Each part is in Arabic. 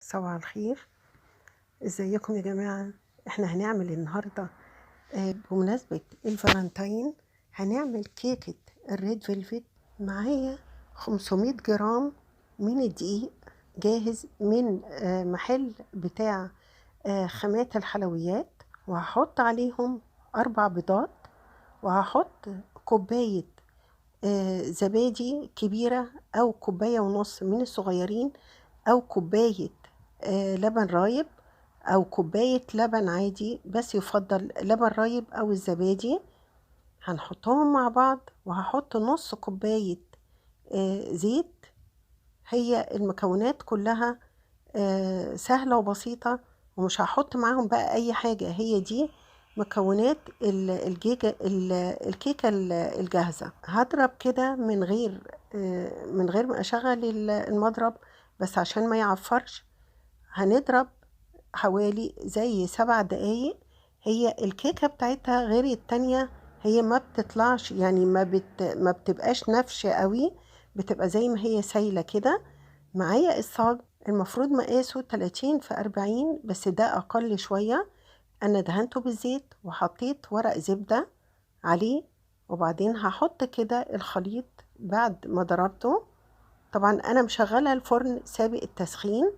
صباح الخير. ازيكم يا جماعة؟ احنا هنعمل النهاردة بمناسبة الفالنتين هنعمل كيكة الريد فيلفت. معايا 500 جرام من الدقيق جاهز من محل بتاع خامات الحلويات، وهحط عليهم 4 بيضات، وهحط كوباية زبادي كبيرة أو كوباية ونص من الصغيرين، أو كوباية لبن رايب، أو كوباية لبن عادي بس يفضل لبن رايب أو الزبادي. هنحطهم مع بعض، وهحط نص كوباية زيت. هي المكونات كلها سهلة وبسيطة، ومش هحط معاهم بقى أي حاجة. هي دي مكونات الكيكة الجاهزة. هضرب كده من غير ما أشغل المضرب، بس عشان ما يعفرش. هنضرب حوالي زي 7 دقايق. هي الكيكة بتاعتها غير التانية، هي ما بتطلعش يعني ما بتبقاش نافشة قوي، بتبقى زي ما هي سايلة كده. معايا الصاج، المفروض مقاسه 30 في 40، بس ده أقل شوية. أنا دهنته بالزيت وحطيت ورق زبدة عليه، وبعدين هحط كده الخليط بعد ما ضربته. طبعا أنا مشغلة الفرن سابق التسخين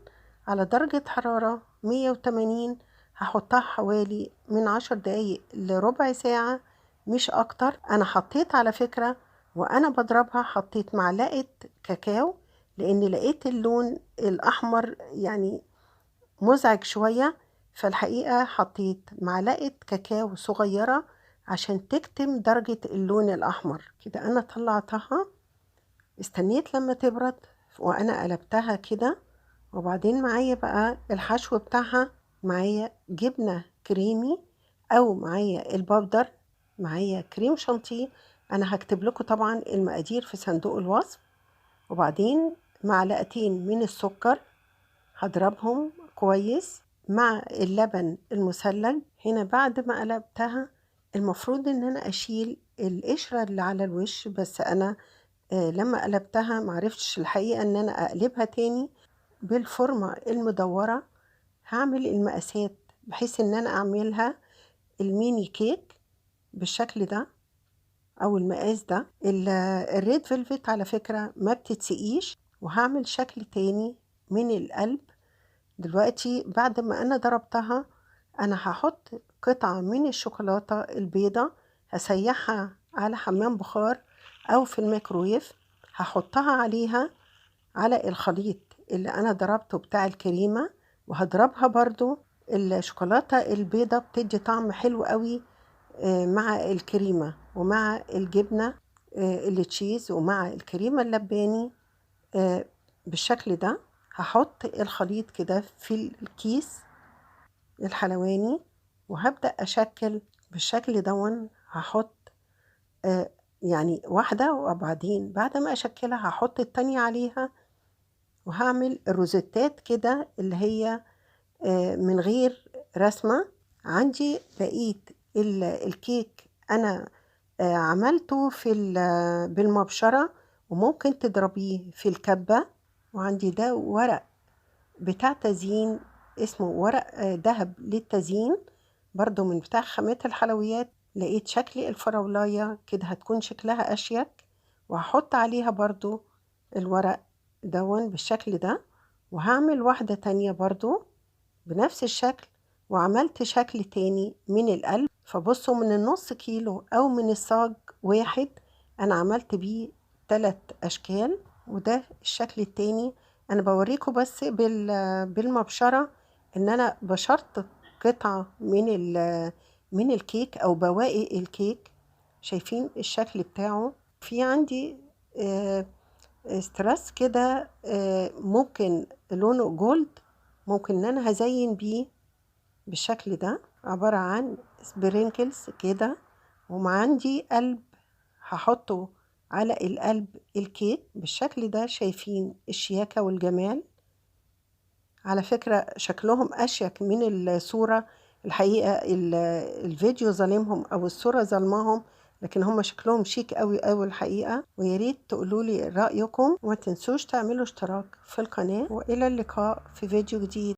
على درجة حرارة 180. هحطها حوالي من 10 دقايق لربع ساعة، مش أكتر. أنا حطيت على فكرة وأنا بضربها حطيت معلقة كاكاو، لأن لقيت اللون الأحمر يعني مزعج شوية. فالحقيقة حطيت معلقة كاكاو صغيرة عشان تكتم درجة اللون الأحمر كده. أنا طلعتها، استنيت لما تبرد، وأنا قلبتها كده. وبعدين معايا بقى الحشو بتاعها، معايا جبنة كريمي، أو معايا البودر، معايا كريم شانتيه. أنا هكتب لكم طبعا المقادير في صندوق الوصف. وبعدين معلقتين من السكر، هضربهم كويس مع اللبن المثلج. هنا بعد ما قلبتها، المفروض ان انا اشيل القشرة اللي على الوش، بس انا لما قلبتها معرفتش الحقيقة ان انا اقلبها تاني. بالفورمة المدورة هعمل المقاسات بحيث ان انا اعملها الميني كيك بالشكل ده، او المقاس ده. الريد فيلفت على فكرة ما بتتسقيش. وهعمل شكل تاني من القلب. دلوقتي بعد ما انا ضربتها، انا هحط قطعة من الشوكولاتة البيضة، هسيحها على حمام بخار او في الميكرويف. هحطها عليها على الخليط اللي انا ضربته بتاع الكريمة، وهضربها برضو. الشوكولاتة البيضة بتدي طعم حلو قوي مع الكريمة ومع الجبنة اللي تشيز ومع الكريمة اللباني بالشكل ده. هحط الخليط كده في الكيس الحلواني، وهبدأ أشكل بالشكل دون. هحط يعني واحدة، وبعدين بعد ما أشكلها هحط التانية عليها، وهعمل الروزيتات كده اللي هي من غير رسمة. عندي بقية الكيك أنا عملته بالمبشرة، وممكن تضربيه في الكبة. وعندي ده ورق بتاع تزيين، اسمه ورق دهب للتزيين، برضو من بتاع خامات الحلويات. لقيت شكل الفراولاية كده هتكون شكلها أشيك، وهحط عليها برضو الورق دون بالشكل ده. وهعمل واحدة تانية برضو بنفس الشكل، وعملت شكل تاني من القلب. فبصوا، من النص كيلو أو من الصاج واحد أنا عملت بيه 3 أشكال. وده الشكل التاني. أنا بوريكم بس بالمبشرة إن أنا بشرت قطعة من الكيك أو بواقي الكيك. شايفين الشكل بتاعه؟ في عندي استرس كده ممكن لونه جولد، ممكن ان انا هزين بيه بالشكل ده، عبارة عن سبرينكلز كده. وعندي قلب هحطه على القلب الكيك بالشكل ده. شايفين الشياكة والجمال؟ على فكرة شكلهم أشيك من الصورة. الحقيقة الفيديو ظلمهم أو الصورة ظلمهم، لكن هم شكلهم شيك قوي قوي الحقيقة. وياريت تقولولي رأيكم، وما تنسوش تعملوا اشتراك في القناة، وإلى اللقاء في فيديو جديد.